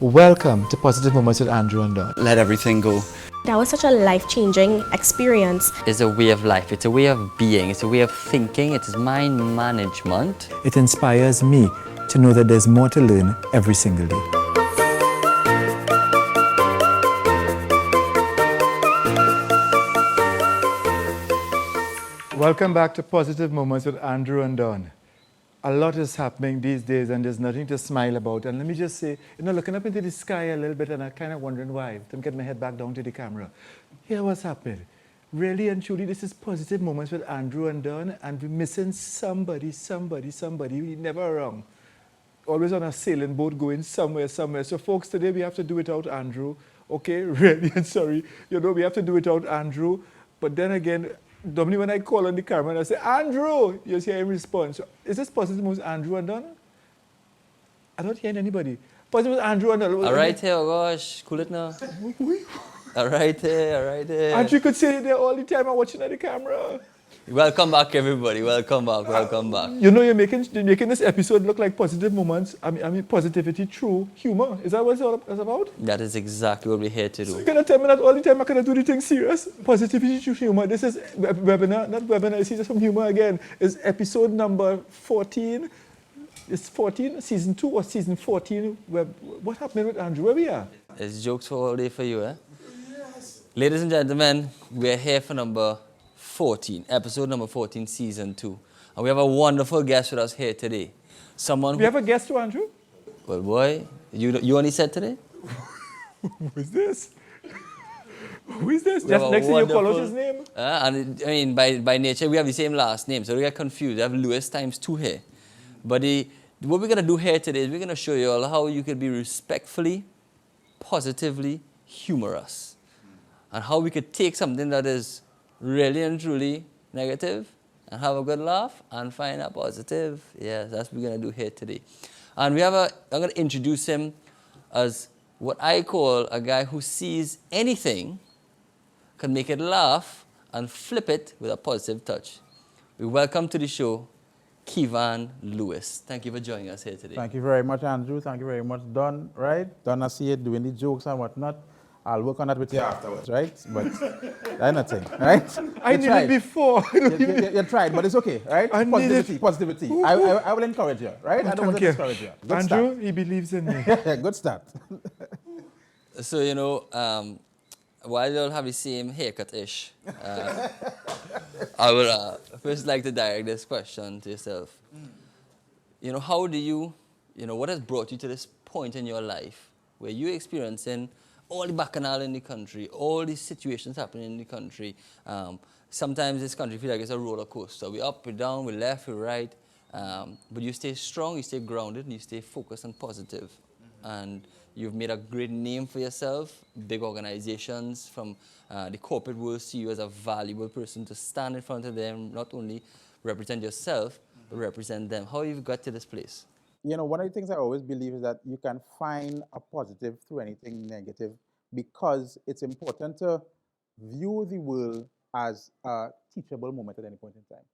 Welcome to Positive Moments with Andrew and Don. Let everything go. That was such a life-changing experience. It's a way of life, it's a way of being, it's a way of thinking, it is mind management. It inspires me to know that there's more to learn every single day. Welcome back to Positive Moments with Andrew and Don. A lot is happening these days and there's nothing to smile about. And let me just say, looking up into the sky a little bit and I'm kind of wondering why. I'm getting my head back down to the camera. Here what's happening. Really and truly, this is Positive Moments with Andrew and Don, and we're missing somebody. We never wrong. Always on a sailing boat going somewhere. So folks, today we have to do without Andrew. Okay, really and sorry. We have to do without Andrew. But then again, normally when I call on the camera and I say, Andrew, you hear him respond. So is this Positive Moments Andrew and Don? I'm not hearing anybody. Positive Moments Andrew and Don. All right here, oh gosh, cool it now. All right here. Andrew could say it there all the time. I'm watching at the camera. Welcome back, everybody. Welcome back. You're making this episode look like positive moments. I mean positivity through humor. Is that what it's all about? That is exactly what we're here to do. So you cannot tell me that all the time I cannot do the thing serious. Positivity through humor. This is webinar, not webinar. This is some humor again. It's episode number 14. It's 14, season 2 or season 14. What happened with Andrew? Where we are? It's jokes for all day for you, eh? Yes. Ladies and gentlemen, we're here for episode number 14, season 2. And we have a wonderful guest with us here today. We have a guest too, Andrew? Well, boy, you only said today? Who is this? Who is this? Just next thing you call out his name? By nature, we have the same last name, so we get confused. We have Lewis times 2 here. But what we're going to do here today is we're going to show you all how you could be respectfully, positively humorous. And how we could take something that is really and truly negative and have a good laugh and find a positive. Yes, that's what we're going to do here today. And I'm going to introduce him as what I call a guy who sees anything, can make it laugh and flip it with a positive touch. We welcome to the show, Kevon Lewis. Thank you for joining us here today. Thank you very much, Andrew. Thank you very much, Don. Right? Don, I see you doing the jokes and whatnot. I'll work on that with you afterwards, right? But that's nothing, right? I did it before. You tried, but it's okay, right? Positivity. I will encourage you, right? I don't want to discourage you. Good Andrew, start. he believes in me. Good start. So, while you all have the same haircut-ish, I would first like to direct this question to yourself. How do you, what has brought you to this point in your life where you're experiencing all the bacchanal in the country, all these situations happening in the country. Sometimes this country feels like it's a roller coaster. We're up, we're down, we're left, we're right. But you stay strong, you stay grounded, and you stay focused and positive. And you've made a great name for yourself. Big organizations from the corporate world see you as a valuable person to stand in front of them, not only represent yourself, but represent them. How have you got to this place? One of the things I always believe is that you can find a positive through anything negative because it's important to view the world as a teachable moment at any point in time.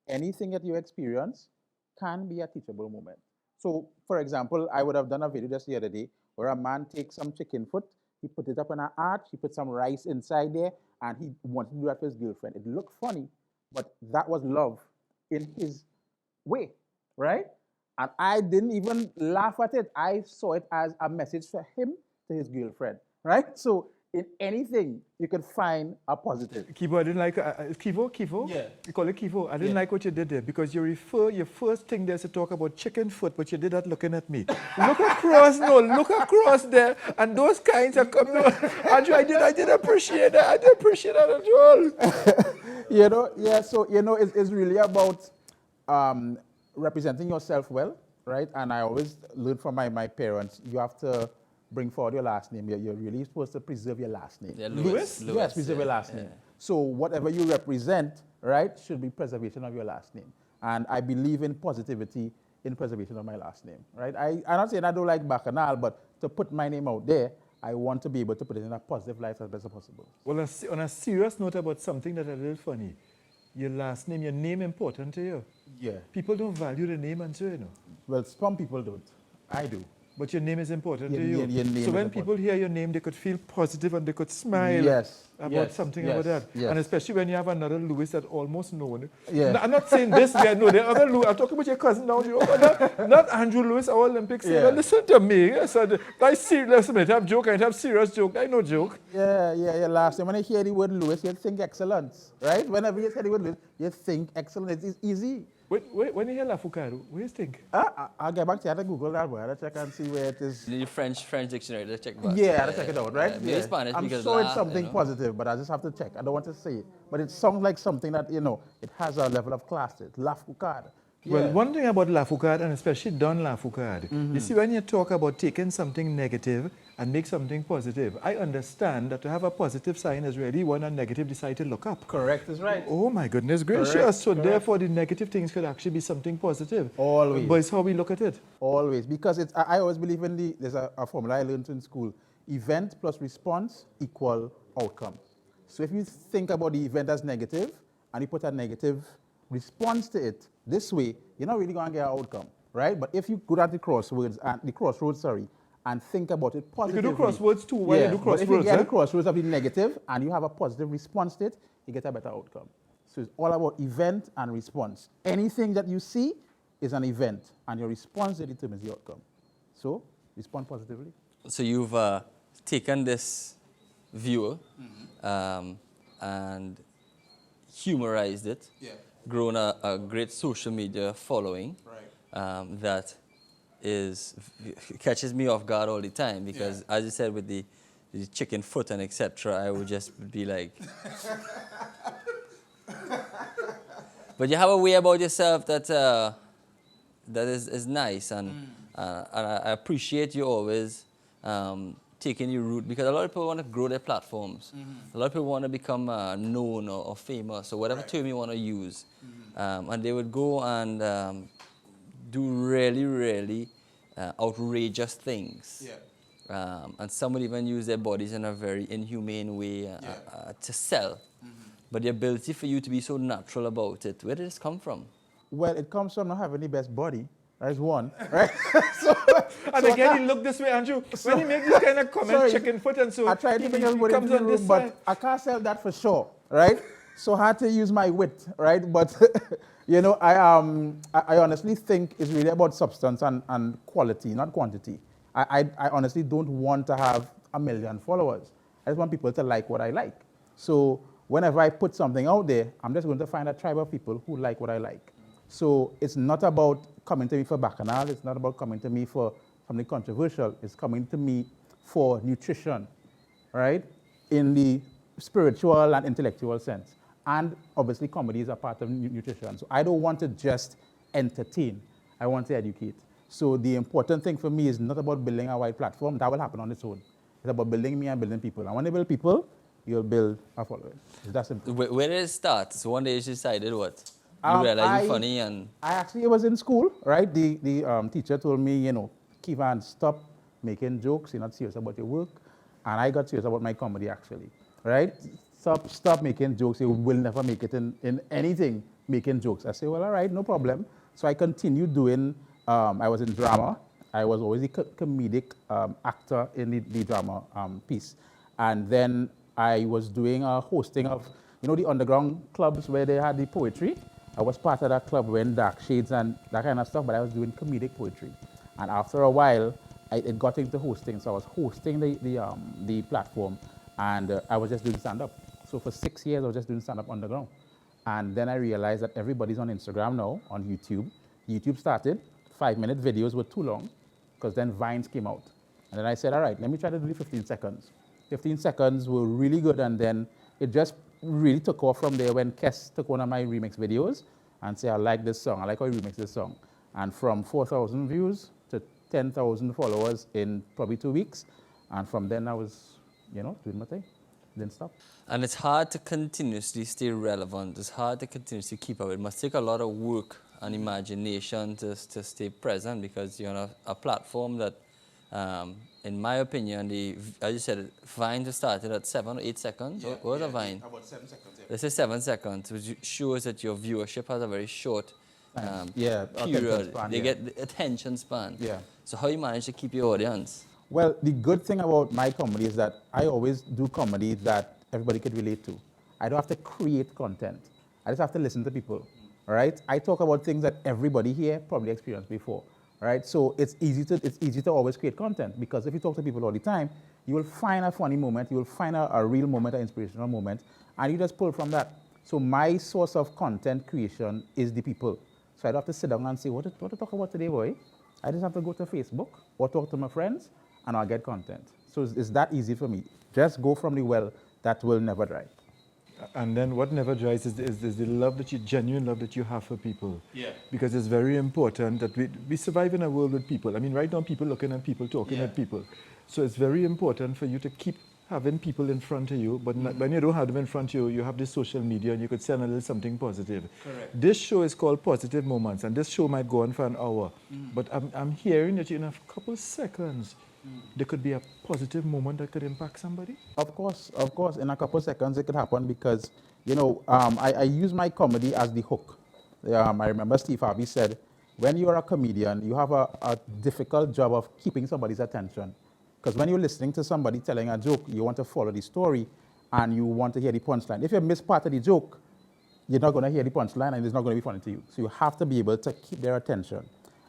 Anything that you experience can be a teachable moment. So, for example, I would have done a video just the other day where a man takes some chicken foot, he put it up on an arch, he put some rice inside there, and he wanted to do that for his girlfriend. It looked funny, but that was love in his way, right? And I didn't even laugh at it. I saw it as a message for him to his girlfriend, right? So in anything, you can find a positive. Kivo, I didn't like Kivo? Yeah. You call it Kivo. I didn't like what you did there because your first thing there is to talk about chicken foot, but you did that looking at me. Look across there, and those kinds are coming. Andrew, I did appreciate that. I did appreciate that as well. So it's really about representing yourself well, right? And I always learned from my parents, you have to bring forward your last name. You're really supposed to preserve your last name. Yeah, Lewis? Yes, preserve your last name. So whatever you represent, right, should be preservation of your last name. And I believe in positivity in preservation of my last name, right? I'm not saying I don't like Bacchanal, but to put my name out there, I want to be able to put it in a positive light as best as possible. Well, on a serious note about something that's a little funny, your last name, your name important to you. Yeah. People don't value the name and so, Well, some people don't. I do. but your name is important Your to you. name- your name so is when important. people hear your name, they could feel positive and they could smile Yes, about yes, something yes, about that. yes. And especially when you have another Louis that almost known. Yeah. I'm not saying this guy, no, the other Louis. I'm talking about your cousin down here, but not Andrew Lewis, our Olympic sailor. Yeah. Listen to me. Yes, I serious, I have joke, I have serious joke. I no joke. Yeah. Last time when I hear the word Lewis, you think excellence, right? Whenever you hear the word Lewis, you think excellence. It's easy. When you hear La Foucault, what do you think? I'll get back to you. I have to Google that word. I'll check and see where it is. The French dictionary to check back. Yeah, I'll check it out, right? Maybe Spanish I'm because sure it's laugh, something you know. positive, but I just have to check. I don't want to say it. But it sounds like something that, it has a level of class to it. La Foucault. Well, Yeah. one thing about La Foucault, and especially Don La Foucault, you see, when you talk about taking something negative and make something positive, I understand that to have a positive sign is really when a negative decide to look up. Correct is right. Oh my goodness gracious. Correct, So correct. therefore the negative things could actually be something positive. Always. But it's how we look at it. Always, because I always believe in there's a formula I learned in school. Event plus response equal outcome. So if you think about the event as negative and you put a negative response to it this way, you're not really going to get an outcome, right? But if you go at the crossroads, and think about it You positively. could do crosswords too while you do but if you crossroads. get Huh? the crossroads of the negative and you have a positive response to it, you get a better outcome. So it's all about event and response. Anything that you see is an event, and your response that determines the outcome. So respond positively. So you've taken this viewer and humorized it, grown a great social media following that catches me off guard all the time because, as you said, with the chicken foot and etc., I would just be like. But you have a way about yourself that is nice, and I appreciate you always taking your route, because a lot of people want to grow their platforms. A lot of people want to become known or famous or whatever term you want to use, and they would go and do really, really outrageous things. And some would even use their bodies in a very inhumane way to sell. But the ability for you to be so natural about it, where did this come from? Well, it comes from not having the best body. That's one, right? And again, he look this way, Andrew. When he makes this kind of comment, Sorry. chicken foot, and so I tried to he bring everybody comes into the on this room, side. but I can't sell that for sure, right? So I had to use my wit, right? But I honestly think it's really about substance and quality, not quantity. I honestly don't want to have 1 million followers. I just want people to like what I like. So whenever I put something out there, I'm just going to find a tribe of people who like what I like. So it's not about coming to me for bacchanal. It's not about coming to me for something controversial. It's coming to me for nutrition, right? In the spiritual and intellectual sense. And obviously comedy is a part of nutrition. So I don't want to just entertain. I want to educate. So the important thing for me is not about building a wide platform. That will happen on its own. It's about building me and building people. And when you build people, you'll build a following. It's that simple. Where did it start? So one day you decided what? You realized you're funny and... I actually was in school, right? The teacher told me, Kevin, stop making jokes. You're not serious about your work. And I got serious about my comedy, actually, right? Stop making jokes. You will never make it in anything, making jokes. I say, well, all right, no problem. So I continued doing, I was in drama. I was always a comedic actor in the drama piece. And then I was doing a hosting of, the underground clubs where they had the poetry. I was part of that club wearing dark shades and that kind of stuff, but I was doing comedic poetry. And after a while, it got into hosting. So I was hosting the platform, and I was just doing stand-up. So for 6 years, I was just doing stand-up underground. And then I realized that everybody's on Instagram now, on YouTube. YouTube started, 5-minute videos were too long, because then Vines came out. And then I said, all right, let me try to do 15 seconds. 15 seconds were really good, and then it just really took off from there when Kes took one of my remix videos and said, I like this song, I like how you remix this song. And from 4,000 views to 10,000 followers in probably 2 weeks. And from then I was, doing my thing, didn't stop. And it's hard to continuously stay relevant. It's hard to continuously keep up. It must take a lot of work and imagination to stay present, because you're on a platform that, in my opinion, as you said, Vine just started at 7 or 8 seconds. What was a Vine? About 7 seconds. Let's say 7 seconds, which shows that your viewership has a very short Yeah, attention period. span, They yeah. get the attention span. Yeah. So how you manage to keep your audience? Well, the good thing about my comedy is that I always do comedy that everybody could relate to. I don't have to create content. I just have to listen to people. All right? I talk about things that everybody here probably experienced before. All right? So it's easy to always create content, because if you talk to people all the time, you will find a funny moment, you will find a real moment, an inspirational moment, and you just pull from that. So my source of content creation is the people. So I don't have to sit down and say, what to talk about today, boy? I just have to go to Facebook or talk to my friends, and I'll get content. So it's that easy for me. Just go from the well that will never dry. And then what never dries is the love that you, genuine love that you have for people. Yeah. Because it's very important that we survive in a world with people. I mean, right now people looking at people, talking at people. So it's very important for you to keep having people in front of you, but when you don't have them in front of you, you have this social media and you could send a little something positive. Correct. This show is called Positive Moments, and this show might go on for an hour. But I'm hearing that in a couple seconds, there could be a positive moment that could impact somebody. Of course. In a couple of seconds, it could happen because, I use my comedy as the hook. I remember Steve Harvey said, when you're a comedian, you have a difficult job of keeping somebody's attention. Because when you're listening to somebody telling a joke, you want to follow the story and you want to hear the punchline. If you miss part of the joke, you're not going to hear the punchline and it's not going to be funny to you. So you have to be able to keep their attention.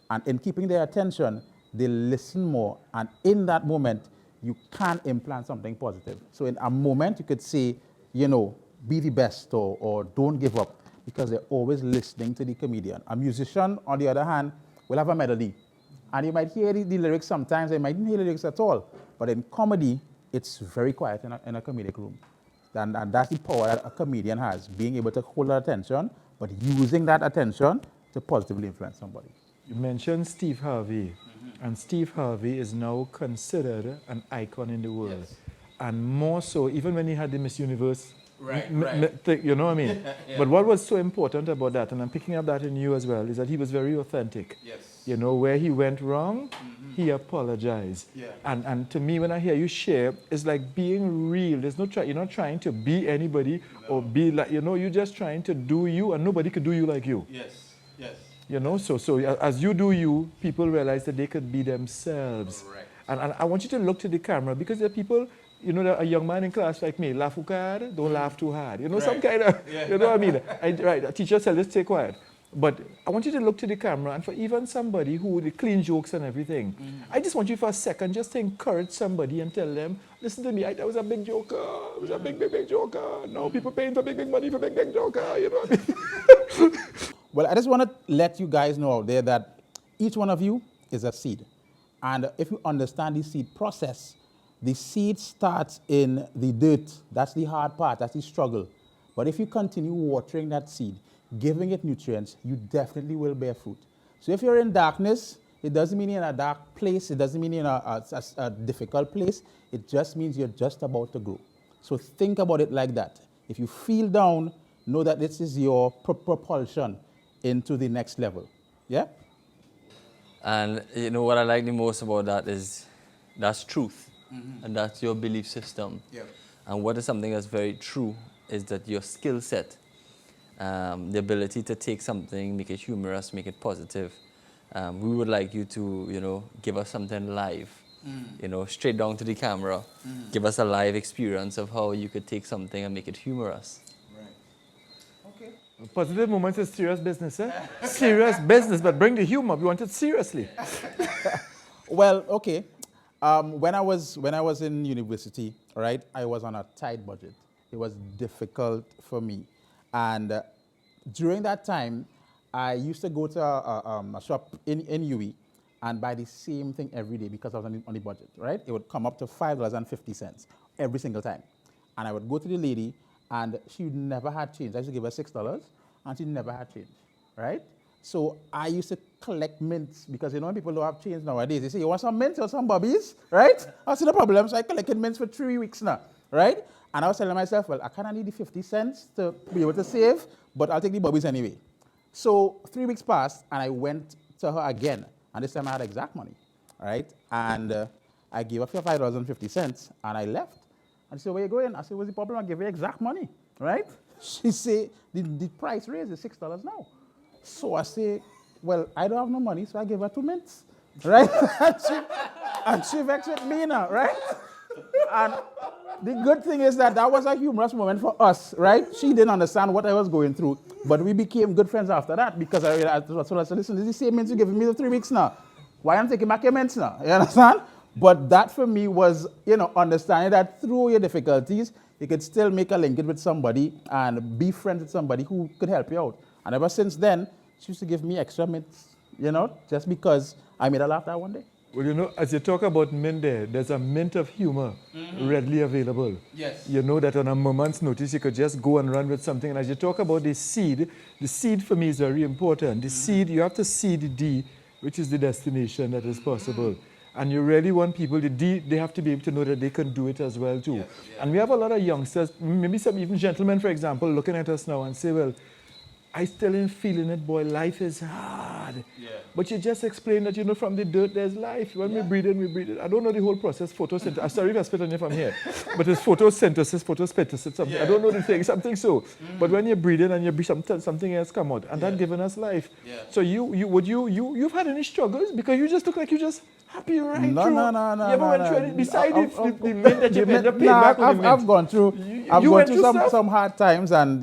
And in keeping their attention, they listen more. And in that moment, you can implant something positive. So in a moment, you could say, be the best or don't give up, because they're always listening to the comedian. A musician, on the other hand, will have a melody. And you might hear the lyrics sometimes, you might not hear the lyrics at all. But in comedy, it's very quiet in a comedic room. And that's the power that a comedian has, being able to hold their attention, but using that attention to positively influence somebody. You mentioned Steve Harvey, and Steve Harvey is now considered an icon in the world. Yes. And more so, even when he had the Miss Universe, Right. you know what I mean? But what was so important about that, and I'm picking up that in you as well, is that he was very authentic. Yes. Where he went wrong, he apologized. Yeah. And to me, when I hear you share, it's like being real. There's no you're not trying to be anybody or be like, you're just trying to do you, and nobody could do you like you. Yes. So as you do you, people realize that they could be themselves. Correct. And I want you to look to the camera, because there are people, there are a young man in class like me, laugh hard, don't laugh too hard. Some kind of, you know what I mean? A teacher said, let's stay quiet. But I want you to look to the camera, and for even somebody who would clean jokes and everything, I just want you for a second just to encourage somebody and tell them, listen to me, I was a big joker. I was a big joker. Now people paying for big money for big joker. You know what I mean? Well, I just want to let you guys know out there that each one of you is a seed. And if you understand the seed process, the seed starts in the dirt. That's the hard part, that's the struggle. But if you continue watering that seed, giving it nutrients, you definitely will bear fruit. So if you're in darkness, it doesn't mean you're in a dark place. It doesn't mean you're in a difficult place. It just means you're just about to grow. So think about it like that. If you feel down, know that this is your propulsion into the next level. Yeah? And what I like the most about that is that's truth. And that's your belief system. Yeah. And what is something that's very true is that your skill set, the ability to take something, make it humorous, make it positive. We would like you to, give us something live, straight down to the camera. Give us a live experience of how you could take something and make it humorous. Positive Moments is serious business, eh? Serious business, but bring the humor. We want it seriously. Well, okay. When I was in university, right, I was on a tight budget. It was difficult for me. And during that time, I used to go to a shop in UE and buy the same thing every day because I was on the budget, right? It would come up to $5.50 every single time. And I would go to the lady, and she never had change. I used to give her $6, and she never had change, right? So I used to collect mints, because when people don't have change nowadays, they say, you want some mints or some bubbies, right? I see the problem, so I collected mints for 3 weeks now, right? And I was telling myself, well, I kind of need the 50 cents to be able to save, but I'll take the bubbies anyway. So 3 weeks passed, and I went to her again, and this time I had exact money, right? And I gave her $5.50, and I left. And she said, where you going? I said, what's the problem? I gave you exact money, right? She said, the price raised is $6 now. So I say, well, I don't have no money, so I give her 2 minutes, right? and she vexed with me now, right? And the good thing is that that was a humorous moment for us, right? She didn't understand what I was going through, but we became good friends after that because I realized, so I said, listen, this is the same mints you're giving me the 3 weeks now. Why am I taking back your mints now? You understand? But that for me was, understanding that through your difficulties, you could still make a linkage with somebody and be friends with somebody who could help you out. And ever since then, she used to give me extra mints, just because I made her laugh that one day. Well, as you talk about mint there's a mint of humor readily available. Yes. You know that on a moment's notice, you could just go and run with something. And as you talk about the seed for me is very important. The seed, you have to seed the D, which is the destination that is possible. And you really want people, the D, they have to be able to know that they can do it as well too. Yes, yeah. And we have a lot of youngsters, maybe some even gentlemen, for example, looking at us now and say, well, I still ain't feeling it, boy. Life is hard. Yeah. But you just explained that, from the dirt, there's life. When we breathe in, we breathe in. I don't know the whole process, photosynthesis. I'm sorry if I spit on you from here. But it's photosynthesis, something. I don't know the thing, something so. But when you breathe in and you breathe, something else come out. And that giving us life. Yeah. So you've had any struggles? Because you just look like you just happy right No, through. no. You ever went through any, besides the mint that you The ended up mint- paying nah, back with the mint? I've gone through, You went through some, stuff? some hard times, and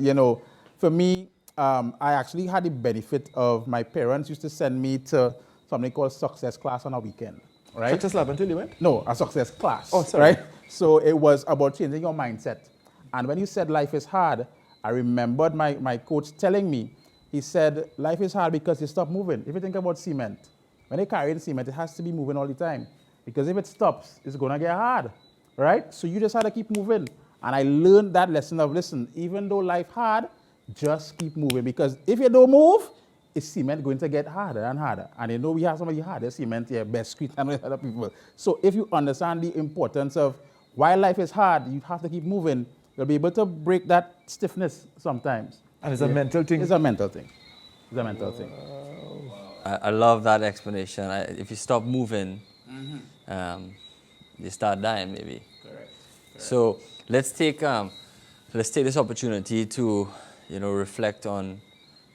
for me, I actually had the benefit of my parents used to send me to something called success class on a weekend, right? Success Lab until you went? No, a success class. Oh, sorry. Right? So it was about changing your mindset. And when you said life is hard, I remembered my coach telling me, he said, life is hard because you stop moving. If you think about cement, when they carry the cement, it has to be moving all the time. Because if it stops, it's going to get hard, right? So you just have to keep moving. And I learned that lesson of, listen, even though life hard, just keep moving. Because if you don't move, is cement going to get harder and harder. And we have some of the hardest cement here, best street and other people. So if you understand the importance of why life is hard, you have to keep moving. You'll be able to break that stiffness sometimes. And it's a mental thing. It's a mental thing. It's a mental thing. I love that explanation. If you stop moving, you start dying maybe. Correct. So let's take this opportunity to reflect on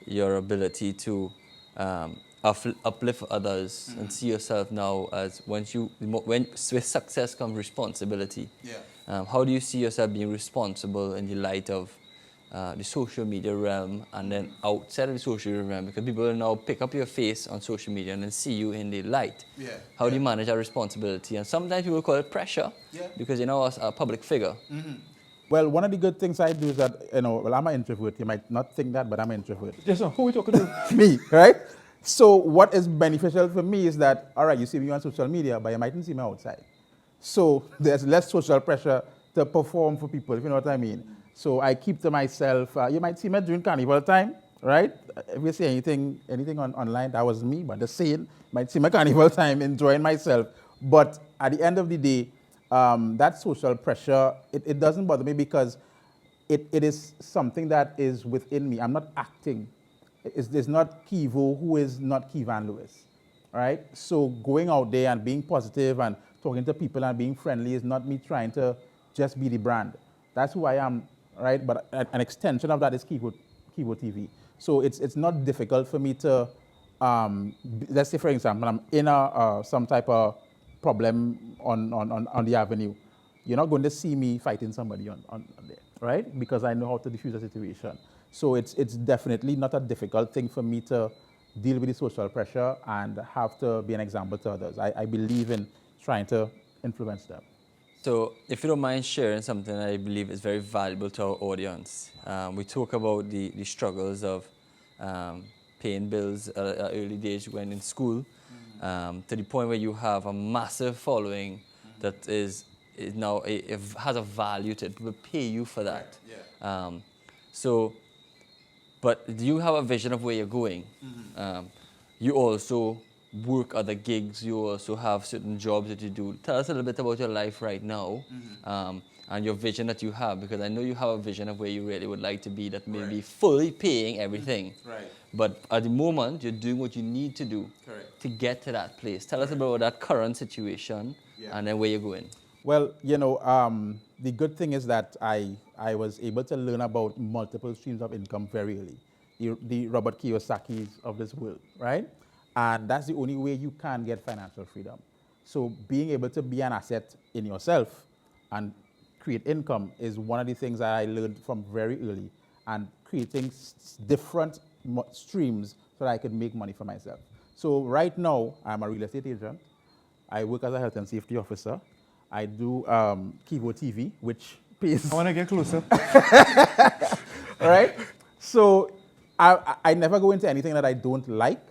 your ability to uplift others and see yourself now as when with success comes responsibility. Yeah. How do you see yourself being responsible in the light of the social media realm and then outside of the social media realm? Because people will now pick up your face on social media and then see you in the light. Yeah. How do you manage that responsibility? And sometimes people call it pressure because you're now a public figure. Well, one of the good things I do is that, I'm an introvert. You might not think that, but I'm an introvert. Yes, sir. Who are we talking to? Me, right? So what is beneficial for me is that, all right, you see me on social media, but you mightn't see me outside. So there's less social pressure to perform for people, if you know what I mean. So I keep to myself. You might see me during carnival time, right? If you see anything online, that was me, but the same. Might see me carnival time, enjoying myself. But at the end of the day, that social pressure, it doesn't bother me because it is something that is within me. I'm not acting. It's not Kivo who is not Kivan Lewis, right? So going out there and being positive and talking to people and being friendly is not me trying to just be the brand. That's who I am, right? But an extension of that is Kivo TV. So it's not difficult for me to, let's say for example, I'm in some type of problem on the avenue. You're not going to see me fighting somebody on there, right? Because I know how to diffuse a situation. So it's definitely not a difficult thing for me to deal with the social pressure and have to be an example to others. I believe in trying to influence them. So if you don't mind sharing something I believe is very valuable to our audience. We talk about the struggles of paying bills at early days when in school, to the point where you have a massive following that is now has a value to it. People pay you for that. Yeah. But do you have a vision of where you're going? You also work other gigs. You also have certain jobs that you do. Tell us a little bit about your life right now, and your vision that you have, because I know you have a vision of where you really would like to be that may be fully paying everything. Right. But at the moment, you're doing what you need to do to get to that place. Tell us about that current situation and then where you're going. Well, the good thing is that I was able to learn about multiple streams of income very early. the Robert Kiyosaki's of this world, right? And that's the only way you can get financial freedom. So being able to be an asset in yourself and create income is one of the things that I learned from very early, and creating different streams so that I could make money for myself. So right now, I'm a real estate agent. I work as a health and safety officer. I do Kivo TV, which pays. I want to get closer. All right? So I never go into anything that I don't like,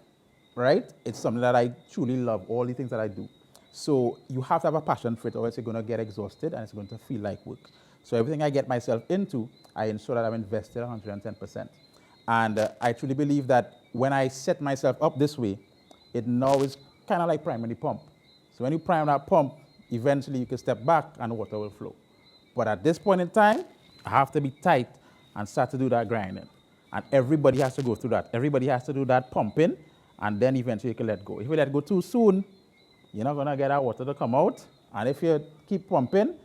right? It's something that I truly love, all the things that I do. So you have to have a passion for it, or else you're going to get exhausted and it's going to feel like work. So everything I get myself into, I ensure that I'm invested 110%. And I truly believe that when I set myself up this way, it now is kind of like priming the pump. So when you prime that pump, eventually you can step back and water will flow. But at this point in time, I have to be tight and start to do that grinding. And everybody has to go through that. Everybody has to do that pumping, and then eventually you can let go. If you let go too soon, you're not gonna get that water to come out. And if you keep pumping,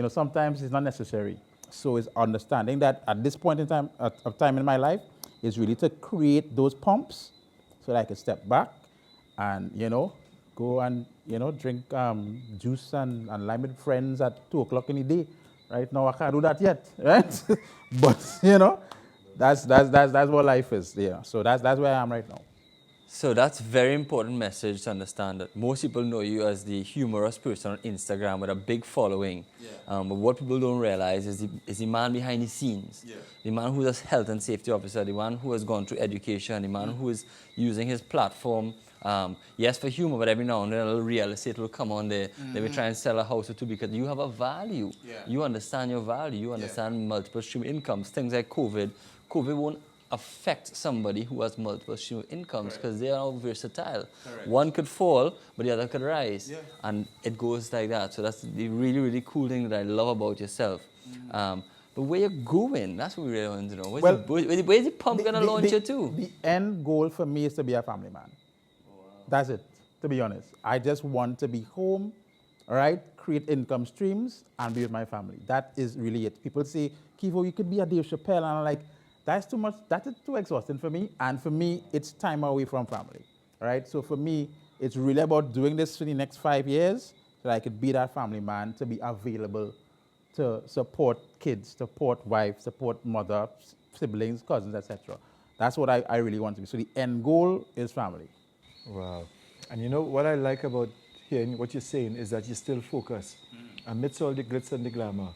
sometimes it's not necessary. So it's understanding that at this point in time, of time in my life, is really to create those pumps so that I can step back and, go and, drink juice and lime with friends at 2 o'clock in the day. Right now, I can't do that yet, right? But, that's what life is. Yeah. So that's where I am right now. So that's a very important message to understand, that most people know you as the humorous person on Instagram with a big following. Yeah. But what people don't realize is the man behind the scenes. Yeah. The man who's a health and safety officer, the man who has gone through education, the man who is using his platform, yes, for humor, but every now and then a little real estate will come on there. They will try and sell a house or two because you have a value. Yeah. You understand your value. You understand multiple stream incomes. Things like COVID. COVID won't affect somebody who has multiple stream incomes because they are versatile. Correct. One could fall, but the other could rise. Yeah. And it goes like that. So that's the really, really cool thing that I love about yourself. But where you're going, that's what we really want to know. Where's the pump going to launch you to? The end goal for me is to be a family man. Oh, wow. That's it, to be honest. I just want to be home, all right, create income streams, and be with my family. That is really it. People say, Kivo, you could be a Dave Chappelle. And I'm like, that's too much, that is too exhausting for me. And for me, it's time away from family, all right? So for me, it's really about doing this for the next 5 years so that I could be that family man, to be available to support kids, support wife, support mother, siblings, cousins, etc. That's what I really want to be. So the end goal is family. Wow. And what I like about hearing what you're saying is that you still focus. Amidst all the glitz and the glamour,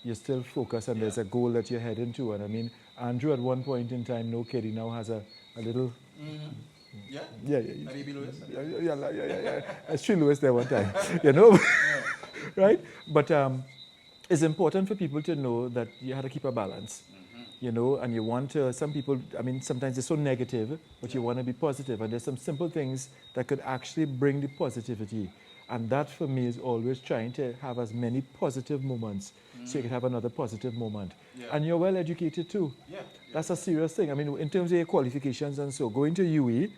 you're still focused, and there's a goal that you're heading to. And I mean, Andrew at one point in time, no kidding, now has a little... Yeah. Baby Lewis. Yeah. I see Lewis there one time, right? But it's important for people to know that you have to keep a balance, and you want to, some people, I mean, sometimes they're so negative, but you want to be positive, and there's some simple things that could actually bring the positivity. And that for me is always trying to have as many positive moments so you can have another positive moment. Yeah. And you're well educated too. Yeah. That's a serious thing. I mean, in terms of your qualifications and so, going to UE,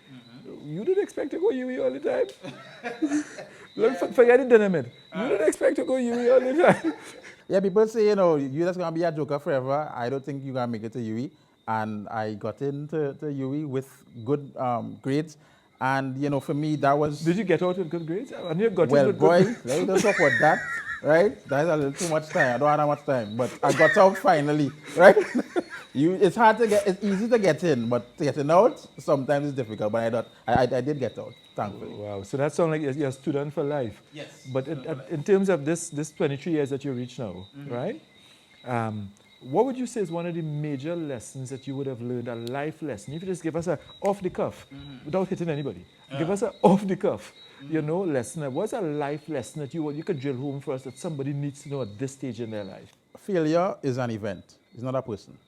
you didn't expect to go UE all the time. Forget it, Dynamite. You didn't expect to go UE all the time. Yeah, people say, you're just going to be a joker forever. I don't think you're going to make it to UE. And I got into UE with good grades. And, for me, that was... Did you get out with good grades? And you got well, boy, let me don't talk about that, right? That's a little too much time. I don't have that much time. But I got out finally, right? It's hard to get... It's easy to get in, but getting out, sometimes it's difficult. But I did get out, thankfully. Wow. So that sounds like you're a student for life. Yes. But in terms of this 23 years that you reach now, right? What would you say is one of the major lessons that you would have learned, a life lesson? If you just give us a off the cuff, without hitting anybody, give us an off the cuff, lesson. What's a life lesson that you could drill home for us that somebody needs to know at this stage in their life? Failure is an event. It's not a person.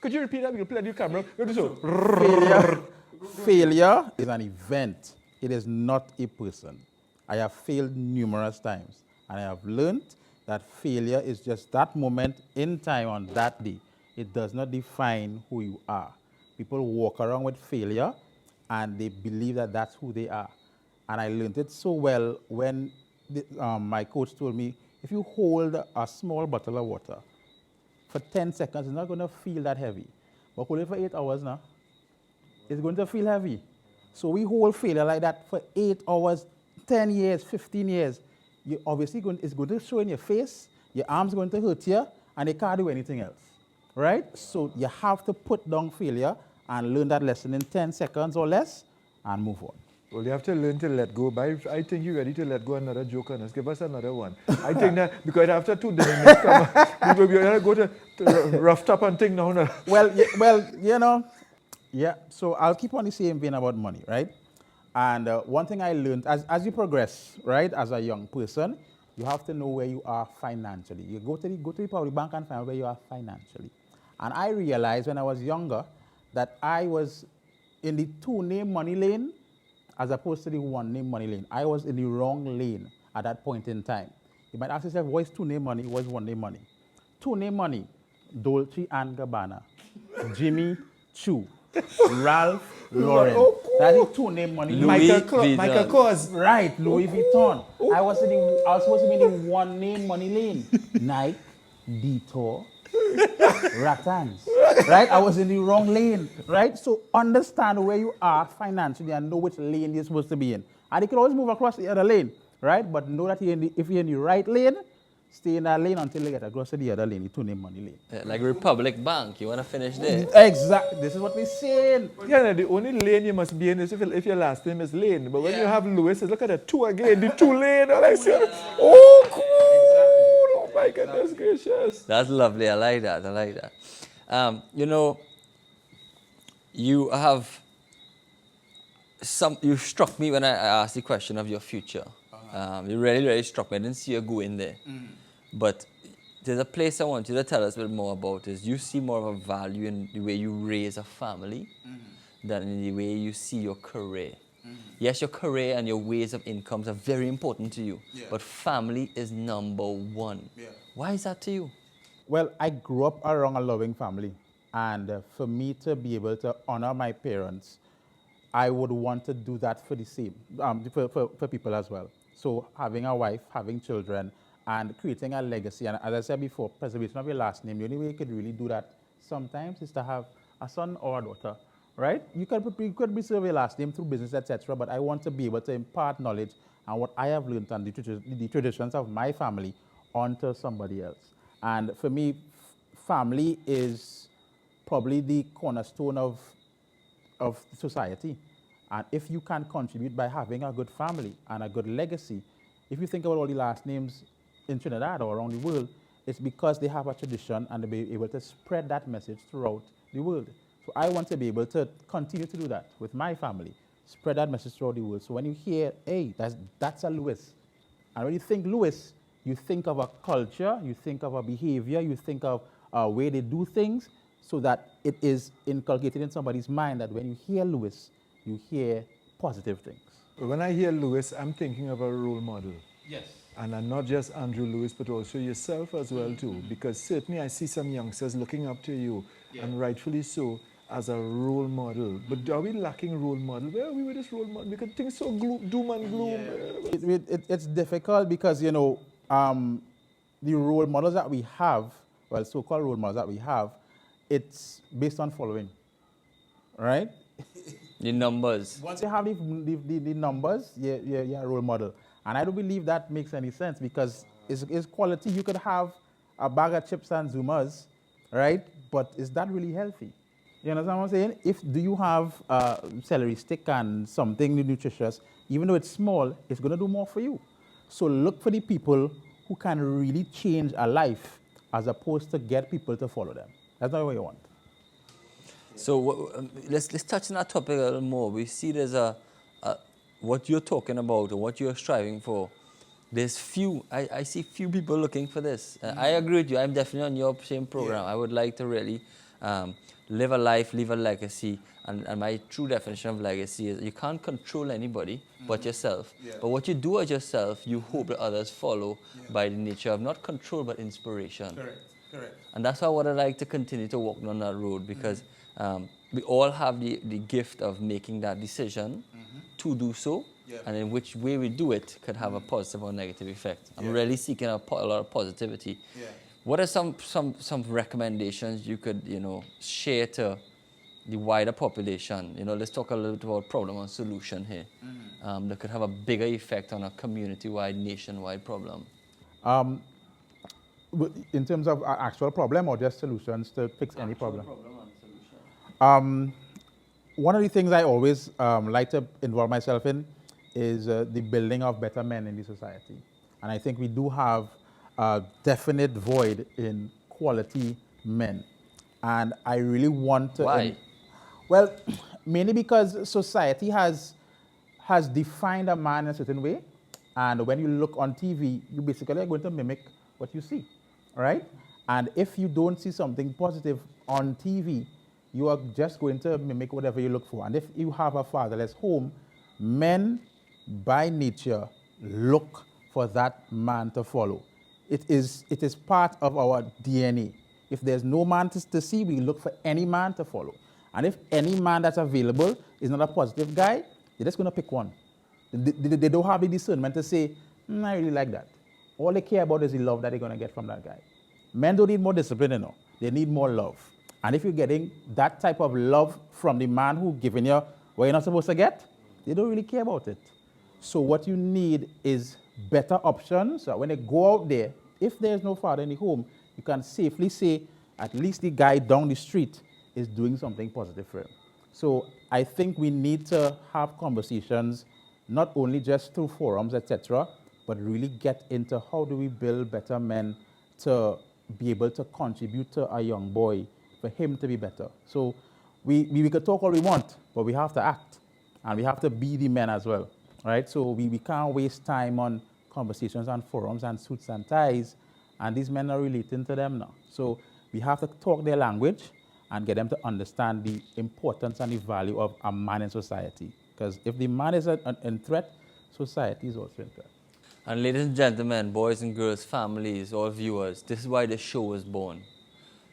Could you repeat that? You play the camera. Failure is an event. It is not a person. I have failed numerous times, and I have learned that failure is just that moment in time on that day. It does not define who you are. People walk around with failure and they believe that that's who they are. And I learned it so well when my coach told me, if you hold a small bottle of water for 10 seconds, it's not going to feel that heavy. but hold it for 8 hours now. It's going to feel heavy. So we hold failure like that for 8 hours, 10 years, 15 years. You obviously it's going to show in your face, your arms going to hurt you, and you can't do anything else. Right? So you have to put down failure and learn that lesson in 10 seconds or less and move on. Well, you have to learn to let go. But I think you're ready to let go another joke on us. Give us another one. I think that because after 2 days, we're going to go to rough top and thing now. Well, yeah. So I'll keep on the same vein about money, right? And one thing I learned, as you progress, right, as a young person, you have to know where you are financially. You go to the public bank and find out where you are financially. And I realized when I was younger that I was in the 2-name money lane as opposed to the 1-name money lane. I was in the wrong lane at that point in time. You might ask yourself, what is 2-name money? What is 1-name money? 2-name money, Dolce & Gabbana, Jimmy Choo, Ralph Lauren. That is 2-name money. Louis Michael Kors. Right, Louis Vuitton. I was supposed to be in the 1-name money lane. Nike, Detour, Rattans. Right? I was in the wrong lane. Right? So understand where you are financially and know which lane you're supposed to be in. And you can always move across the other lane. Right? But know that if you're in the right lane, stay in that lane until you get across to the other lane, the 2-name money lane. Yeah, like Republic Bank, you want to finish there? Exactly. This is what we're saying. Yeah, the only lane you must be in is if your last name is Lane. But when you have Lewis, look at the 2 again, the 2 lane. Oh, cool. Oh, my goodness gracious. That's lovely. I like that. You have you struck me when I asked the question of your future. You really, really struck me. I didn't see you go in there. But there's a place I want you to tell us a bit more about is you see more of a value in the way you raise a family than in the way you see your career. Yes, your career and your ways of incomes are very important to you, but family is number 1. Why is that to you? Well, I grew up around a loving family. And for me to be able to honor my parents, I would want to do that for the same, for people as well. So having a wife, having children, and creating a legacy. And as I said before, preservation of your last name, the only way you could really do that sometimes is to have a son or a daughter, right? You could preserve your last name through business, etc. But I want to be able to impart knowledge and what I have learned and the traditions of my family onto somebody else. And for me, family is probably the cornerstone of society. And if you can contribute by having a good family and a good legacy, if you think about all the last names in Trinidad or around the world, it's because they have a tradition and they'll be able to spread that message throughout the world. So I want to be able to continue to do that with my family, spread that message throughout the world. So when you hear, hey, that's a Lewis, and when you think Lewis, you think of a culture, you think of a behavior, you think of a way they do things, so that it is inculcated in somebody's mind that when you hear Lewis, you hear positive things. When I hear Lewis, I'm thinking of a role model. Yes. And not just Andrew Lewis, but also yourself as well too. Because certainly I see some youngsters looking up to you, and rightfully so, as a role model. But are we lacking role model? Where are we with this role model? Because things so doom and gloom. It's difficult because, the role models that we have, well, so-called role models that we have, it's based on following, right? The numbers. Once you have the numbers, you're a role model. And I don't believe that makes any sense because it's quality. You could have a bag of chips and Zumas, right? But is that really healthy? You understand what I'm saying? Do you have celery stick and something nutritious, even though it's small, it's going to do more for you. So look for the people who can really change a life as opposed to get people to follow them. That's not what you want. So let's touch on that topic a little more. We see there's what you're talking about or what you're striving for. There's I see few people looking for this. I agree with you. I'm definitely on your same program. I would like to really live a life, leave a legacy. And my true definition of legacy is you can't control anybody but yourself. But what you do as yourself, you hope that others follow by the nature of not control but inspiration. Correct. And that's why I would like to continue to walk on that road because we all have the gift of making that decision to do so, and in which way we do it could have a positive or negative effect. I'm really seeking a lot of positivity. What are some recommendations you could, share to the wider population? Let's talk a little bit about problem and solution here. That could have a bigger effect on a community-wide, nationwide problem. Um, in terms of actual problem or just solutions to fix any problem? Problem and solution. One of the things I always like to involve myself in is the building of better men in the society. And I think we do have a definite void in quality men. And I really want to... Why? Well, mainly because society has defined a man in a certain way. And when you look on TV, you basically are going to mimic what you see, all right? And if you don't see something positive on TV, you are just going to mimic whatever you look for. And if you have a fatherless home, men by nature look for that man to follow. It is part of our DNA. If there's no man to see, we look for any man to follow. And if any man that's available is not a positive guy, they're just going to pick one. They don't have the discernment to say, I really like that. All they care about is the love that they're going to get from that guy. Men don't need more discipline, They need more love. And if you're getting that type of love from the man who's giving you what you're not supposed to get, they don't really care about it. So what you need is better options. So when they go out there, if there's no father in the home, you can safely say, at least the guy down the street is doing something positive for him. So I think we need to have conversations, not only just through forums, etc., but really get into how do we build better men to be able to contribute to a young boy, for him to be better. So we could talk all we want, but we have to act. And we have to be the men as well, right? So we can't waste time on conversations and forums and suits and ties, and these men are relating to them now. So we have to talk their language and get them to understand the importance and the value of a man in society. Because if the man is in threat, society is also in threat. And ladies and gentlemen, boys and girls, families, all viewers, this is why the show was born.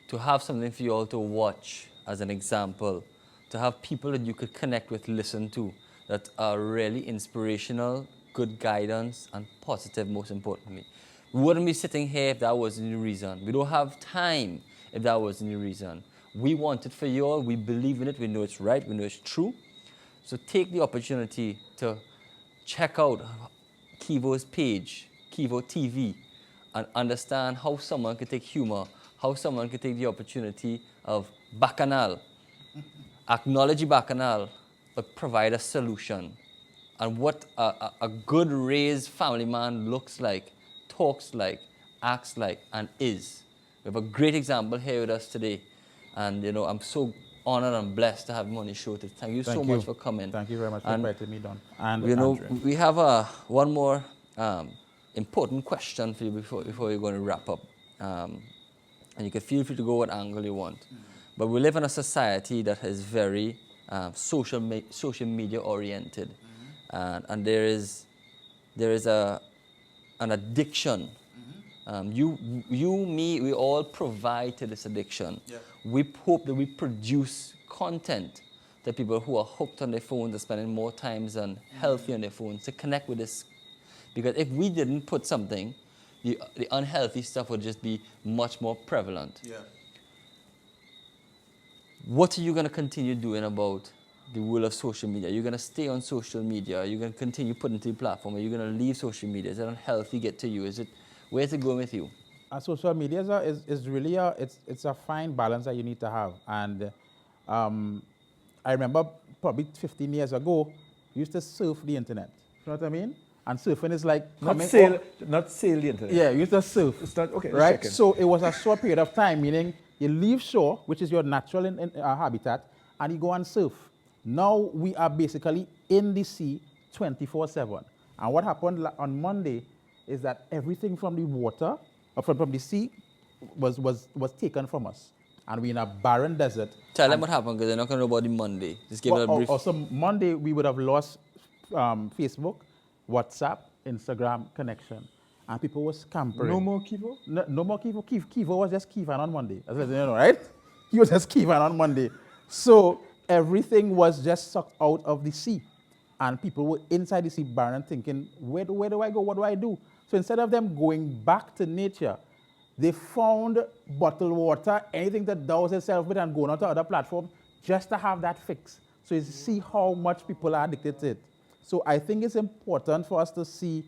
To have something for you all to watch as an example, to have people that you could connect with, listen to, that are really inspirational, good guidance, and positive, most importantly. We wouldn't be sitting here if that wasn't the reason. We don't have time if that wasn't the reason. We want it for you all. We believe in it. We know it's right. We know it's true. So take the opportunity to check out Kivo's page, Kivo TV, and understand how someone could take humor, how someone could take the opportunity of bacchanal, acknowledge bacchanal, but provide a solution. And what a good raised family man looks like, talks like, acts like, and is. We have a great example here with us today. And, I'm so honored and blessed to have him on the show. Thank you so much for coming. Thank you very much for And, inviting me, Don. And we have one more important question for you before we're going to wrap up. And you can feel free to go what angle you want. But we live in a society that is very social media oriented. And there is an addiction. You, me, we all provide to this addiction. Yeah. We hope that we produce content that people who are hooked on their phones are spending more time than healthy on their phones to connect with this. Because if we didn't put something, the unhealthy stuff would just be much more prevalent. Yeah. What are you going to continue doing about the world of social media? Are you going to stay on social media? Are you going to continue putting it to the platform? Are you going to leave social media? Is it unhealthy get to you? Where's it going with you? Social media is really it's a fine balance that you need to have. And I remember probably 15 years ago, we used to surf the internet. You know what I mean? And surfing is like not sail the internet. Yeah, you used to surf. It's not okay. Right. So it was a short period of time, meaning you leave shore, which is your natural habitat, and you go and surf. Now we are basically in the sea 24/7. And what happened on Monday is that everything from the water, or from the sea, was taken from us. And we're in a barren desert. Tell them what happened, because they're not going to know about the Monday. Just give it a brief. Also, Monday, we would have lost Facebook, WhatsApp, Instagram connection. And people were scampering. No more Kivo? No more Kivo. Kivo was just Kivan on Monday. As you know, right? He was just Kivan on Monday. So everything was just sucked out of the sea. And people were inside the sea barren thinking, where do I go? What do I do? So instead of them going back to nature, They found bottled water, anything to douse itself with and going on to other platforms just to have that fix. So you see how much people are addicted to it. So I think it's important for us to see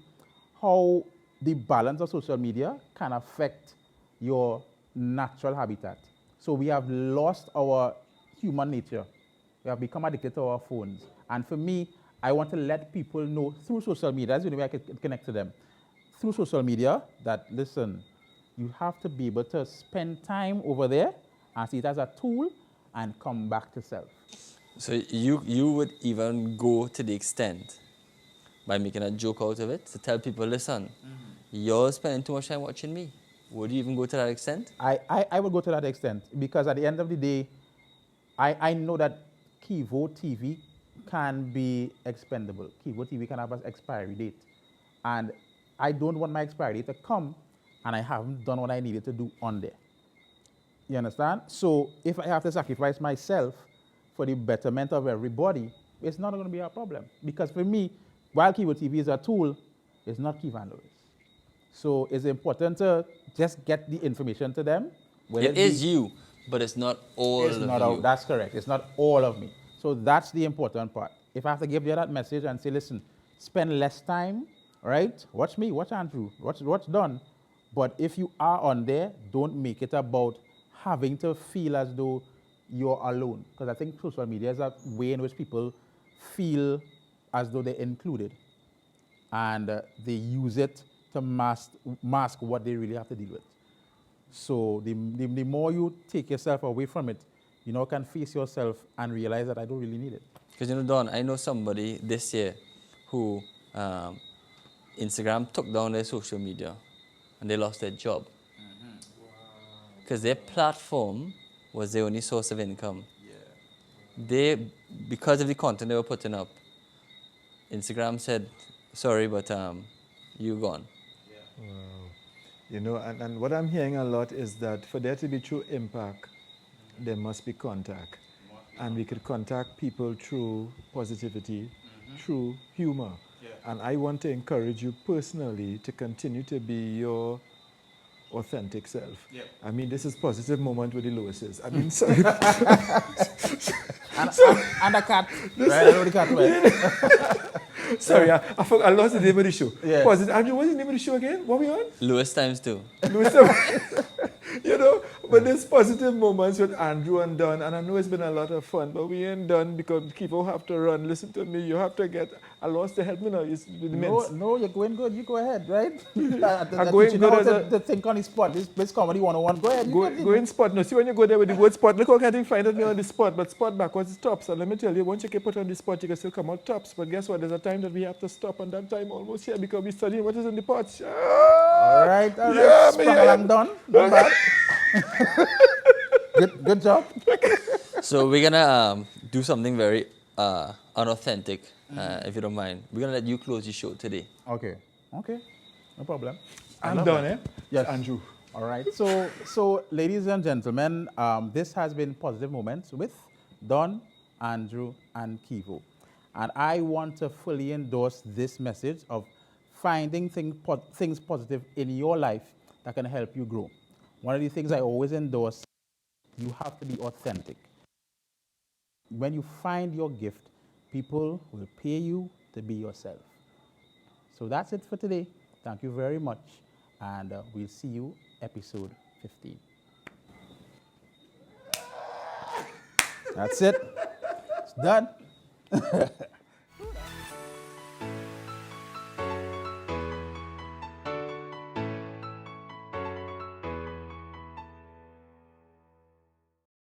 how the balance of social media can affect your natural habitat. So we have lost our human nature. We have become addicted to our phones. And for me, I want to let people know through social media, that's the only way I can connect to them, through social media, that listen, you have to be able to spend time over there and see it as a tool and come back to self. So you would even go to the extent by making a joke out of it to tell people, listen, you're spending too much time watching me. Would you even go to that extent? I would go to that extent because at the end of the day, I know that Kivo TV can be expendable. Kivo TV can have an expiry date. And I don't want my expiry date to come and I haven't done what I needed to do on there. You understand? So if I have to sacrifice myself for the betterment of everybody, it's not going to be a problem. Because for me, while Kivo TV is a tool, it's not Kivan Lewis. So it's important to just get the information to them. It is you, but it's not all It's of not you. that's correct. It's not all of me. So that's the important part. If I have to give you that message and say, listen, spend less time, right? Watch me, watch Andrew, watch done. But if you are on there, don't make it about having to feel as though you're alone. Because I think social media is a way in which people feel as though they're included. And they use it to mask what they really have to deal with. So the more you take yourself away from it, you now can face yourself and realize that I don't really need it. Because, you know, Don, I know somebody this year who Instagram took down their social media and they lost their job. Because their platform was their only source of income. They, because of the content they were putting up, Instagram said, sorry, but you're gone. You know, and what I'm hearing a lot is that for there to be true impact, there must be contact. And we could contact people through positivity, through humor. And I want to encourage you personally to continue to be your authentic self. I mean, this is positive moment with the Lewises. I mean, sorry. And a cat. Right? I know the cat well. Sorry, I lost the name of the show. Yeah. Positive. Andrew, what's the name of the show again? What we on? Lewis times 2. You know, but there's positive moments with Andrew and Don, and I know it's been a lot of fun, but we ain't done because people have to run. Listen to me, you have to get, I lost the help me now, it's with the mints. No, you're going good. You go ahead, right? I'm going good as to think on the spot. This comedy 101. Go ahead. Go in spot. No, see when you go there with the word spot, look how I can find it me on the spot, but spot backwards is tops. And let me tell you, once you get put on the spot, you can still come out tops. But guess what? There's a time that we have to stop, and that time almost here because we're studying what is in the pots. All right. Yeah, Sprung along done. Not bad. Good job. So we're going to do something very unauthentic, if you don't mind. We're going to let you close the show today. Okay. No problem. I'm done, eh? Yes. Andrew. All right. So, ladies and gentlemen, this has been Positive Moments with Don, Andrew, and Kivo. And I want to fully endorse this message of finding things positive in your life that can help you grow. One of the things I always endorse, you have to be authentic. When you find your gift, people will pay you to be yourself. So that's it for today. Thank you very much. And we'll see you episode 15. That's it. It's done.